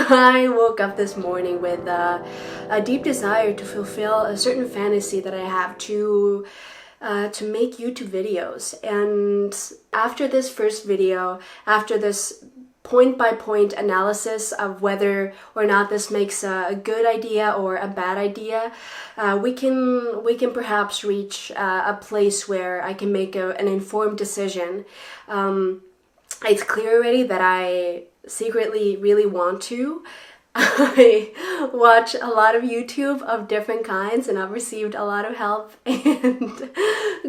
I woke up this morning with a deep desire to fulfill a certain fantasy that I have to make YouTube videos. And after this first video, after this point-by-point analysis of whether or not this makes a good idea or a bad idea, we can perhaps reach a place where I can make an informed decision. It's clear already that I secretly really want to. I watch a lot of YouTube of different kinds, and I've received a lot of help and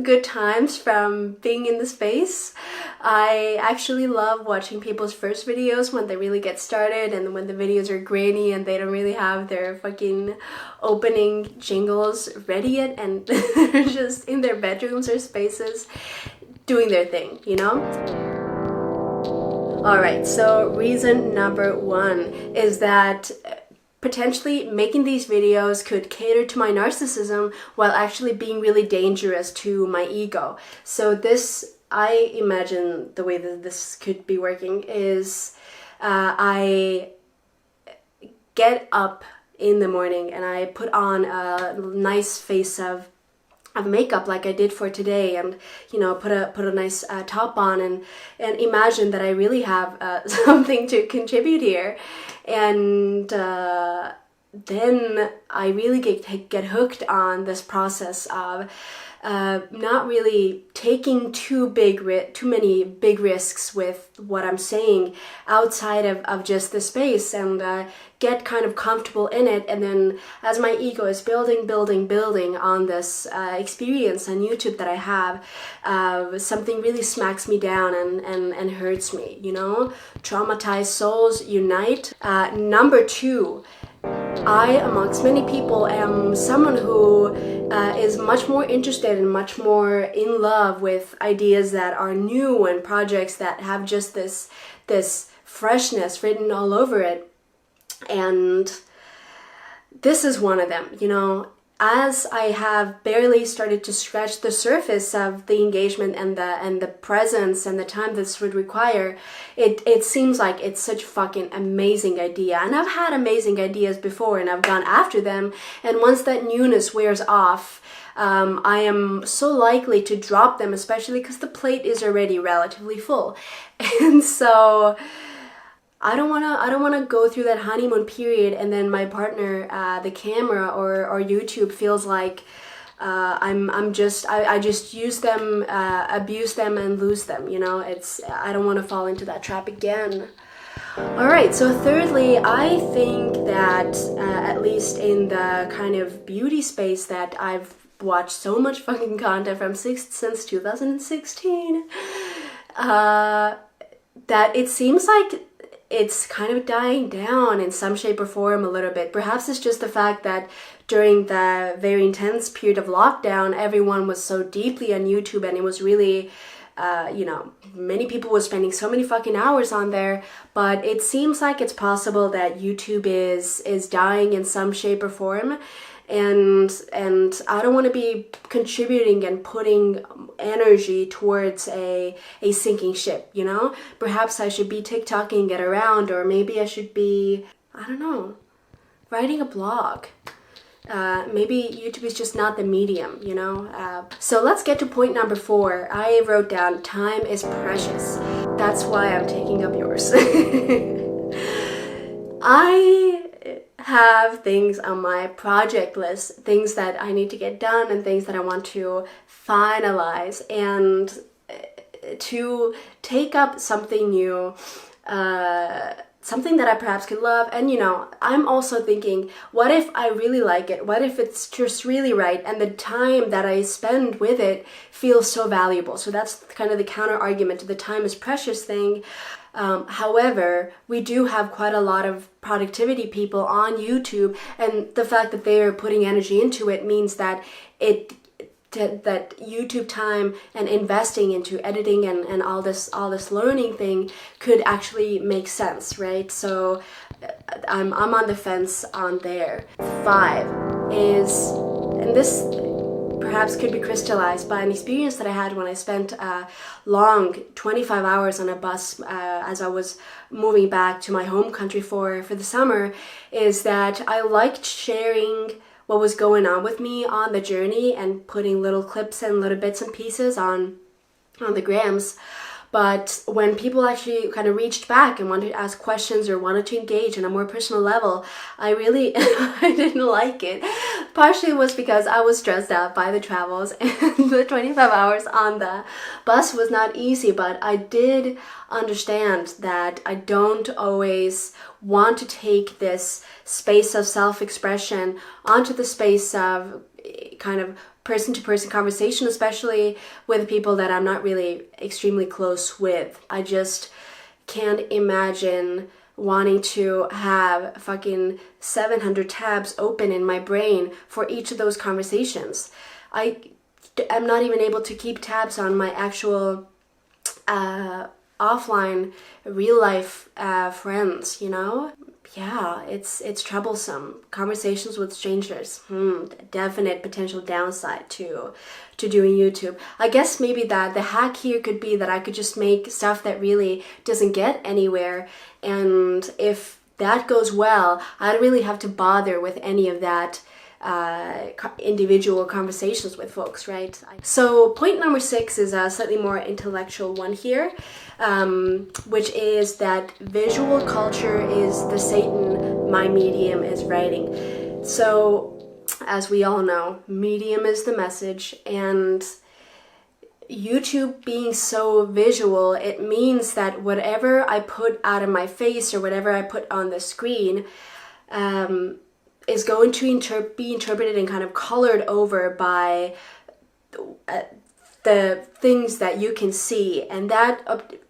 good times from being in the space. I actually love watching people's first videos when they really get started, and when the videos are grainy and they don't really have their fucking opening jingles ready yet, and they're just in their bedrooms or spaces doing their thing, you know? Alright, so reason number one is that potentially making these videos could cater to my narcissism while actually being really dangerous to my ego. So this, I imagine the way that this could be working is I get up in the morning and I put on a nice face of makeup like I did for today, and you know, put a nice top on and imagine that I really have something to contribute here, and then I really get hooked on this process of not really taking too many big risks with what I'm saying outside of just the space, and get kind of comfortable in it. And then as my ego is building on this experience on YouTube that I have, something really smacks me down and hurts me, you know? Traumatized souls unite. Number two, I, amongst many people, am someone who is much more interested and much more in love with ideas that are new and projects that have just this freshness written all over it. And this is one of them, you know. As I have barely started to scratch the surface of the engagement and the presence and the time this would require, it seems like it's such a fucking amazing idea. And I've had amazing ideas before and I've gone after them, and once that newness wears off, I am so likely to drop them, especially because the plate is already relatively full. And so I don't wanna go through that honeymoon period and then my partner, the camera or YouTube, feels like I just use them, abuse them, and lose them. You know, I don't want to fall into that trap again. All right. So thirdly, I think that at least in the kind of beauty space that I've watched so much fucking content from since 2016, that it seems like it's kind of dying down in some shape or form a little bit. Perhaps it's just the fact that during the very intense period of lockdown, everyone was so deeply on YouTube, and it was really, you know, many people were spending so many fucking hours on there. But it seems like it's possible that YouTube is dying in some shape or form. And I don't want to be contributing and putting energy towards a sinking ship, you know? Perhaps I should be TikToking and get around, or maybe I should be, I don't know, writing a blog. Maybe YouTube is just not the medium, you know? So let's get to point number 4. I wrote down, time is precious. That's why I'm taking up yours. I have things on my project list, things that I need to get done and things that I want to finalize, and to take up something new, something that I perhaps could love. And you know, I'm also thinking, what if I really like it? What if it's just really right and the time that I spend with it feels so valuable? So that's kind of the counter argument to the time is precious thing. However, we do have quite a lot of productivity people on YouTube, and the fact that they are putting energy into it means that that YouTube time and investing into editing and all this learning thing could actually make sense, right? So I'm on the fence on there. 5 is, and this perhaps could be crystallized by an experience that I had when I spent a long 25 hours on a bus as I was moving back to my home country for the summer, is that I liked sharing what was going on with me on the journey and putting little clips and little bits and pieces on the grams. But when people actually kind of reached back and wanted to ask questions or wanted to engage on a more personal level, I really I didn't like it. Partially was because I was stressed out by the travels, and the 25 hours on the bus was not easy, but I did understand that I don't always want to take this space of self-expression onto the space of kind of person-to-person conversation, especially with people that I'm not really extremely close with. I just can't imagine wanting to have fucking 700 tabs open in my brain for each of those conversations. I'm not even able to keep tabs on my actual offline real life friends, you know? Yeah, it's troublesome. Conversations with strangers, definite potential downside to doing YouTube. I guess maybe that the hack here could be that I could just make stuff that really doesn't get anywhere, and if that goes well, I don't really have to bother with any of that individual conversations with folks, right? So point number 6 is a slightly more intellectual one here, which is that visual culture is the Satan, my medium is writing. So as we all know, medium is the message, and YouTube being so visual, it means that whatever I put out of my face or whatever I put on the screen is going to be interpreted and kind of colored over by the things that you can see, and that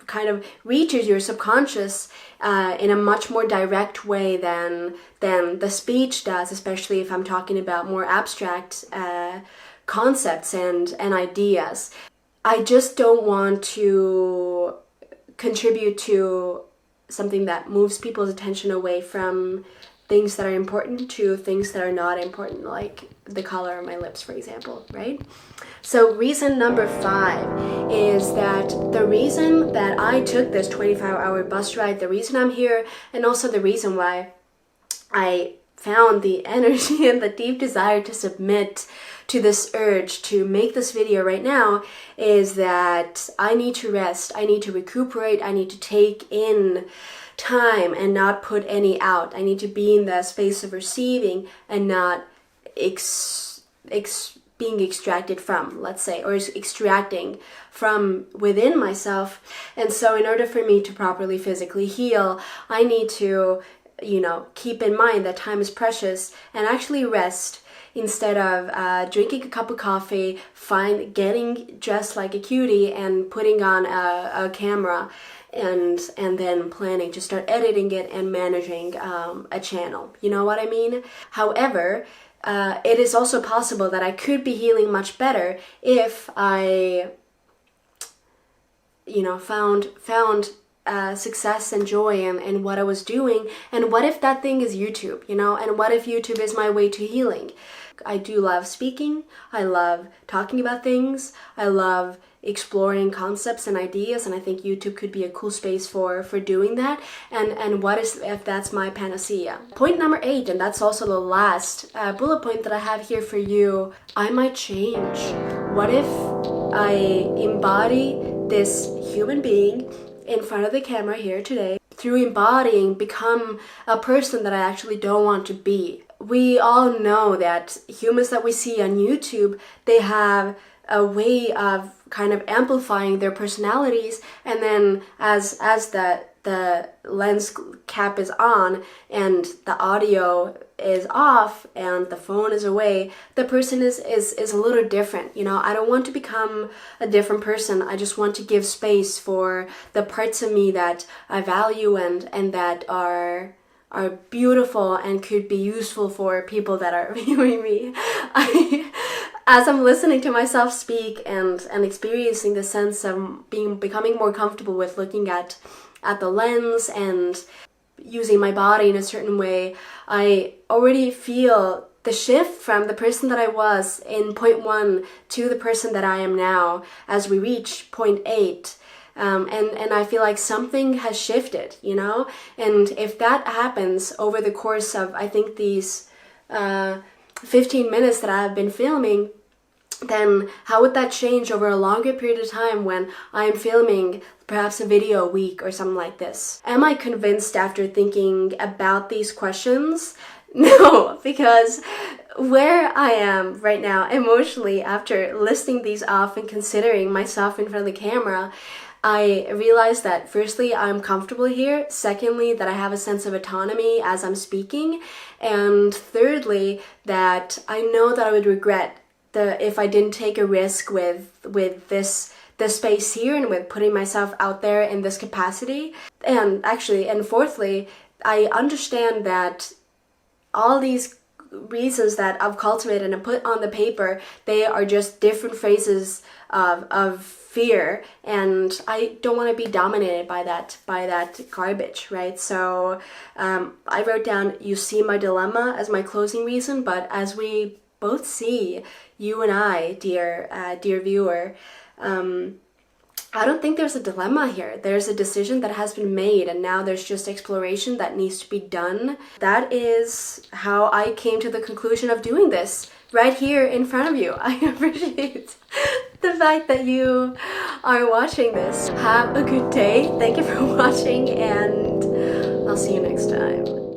kind of reaches your subconscious in a much more direct way than the speech does, especially if I'm talking about more abstract concepts and ideas. I just don't want to contribute to something that moves people's attention away from things that are important to things that are not important, like the color of my lips, for example, right? So reason number 5 is that the reason that I took this 25-hour bus ride, the reason I'm here, and also the reason why I found the energy and the deep desire to submit to this urge to make this video right now, is that I need to rest, I need to recuperate, I need to take in time and not put any out. I need to be in the space of receiving and not being extracted from, let's say, or extracting from within myself. And so in order for me to properly physically heal, I need to, keep in mind that time is precious and actually rest instead of drinking a cup of coffee, getting dressed like a cutie and putting on a camera and then planning to start editing it and managing a channel. You know what I mean? However, it is also possible that I could be healing much better if I, found success and joy in what I was doing. And what if that thing is YouTube, and what if YouTube is my way to healing? I do love speaking. I love talking about things. I love exploring concepts and ideas, and I think YouTube could be a cool space for doing that. And what if that's my panacea? Point number 8, and that's also the last bullet point that I have here for you, I might change. What if I embody this human being in front of the camera here today, through embodying become a person that I actually don't want to be? We all know that humans that we see on YouTube, they have a way of kind of amplifying their personalities, and then as the lens cap is on and the audio is off and the phone is away, the person is a little different. I don't want to become a different person. I just want to give space for the parts of me that I value and that are beautiful and could be useful for people that are viewing me. As I'm listening to myself speak and experiencing the sense of becoming more comfortable with looking at the lens and using my body in a certain way, I already feel the shift from the person that I was in point 1 to the person that I am now as we reach point 8. And I feel like something has shifted, you know? And if that happens over the course of, I think, these 15 minutes that I've been filming, then how would that change over a longer period of time when I'm filming perhaps a video a week or something like this? Am I convinced after thinking about these questions? No, because where I am right now emotionally after listing these off and considering myself in front of the camera, I realized that firstly, I'm comfortable here. Secondly, that I have a sense of autonomy as I'm speaking. And thirdly, that I know that I would regret if I didn't take a risk with this space here and with putting myself out there in this capacity. And fourthly, I understand that all these reasons that I've cultivated and put on the paper, they are just different phases of fear, and I don't want to be dominated by that garbage, right? So I wrote down, you see my dilemma as my closing reason, but as we both see, you and I, dear viewer, I don't think there's a dilemma here. There's a decision that has been made, and now there's just exploration that needs to be done. That is how I came to the conclusion of doing this right here in front of you. I appreciate the fact that you are watching this. Have a good day. Thank you for watching, and I'll see you next time.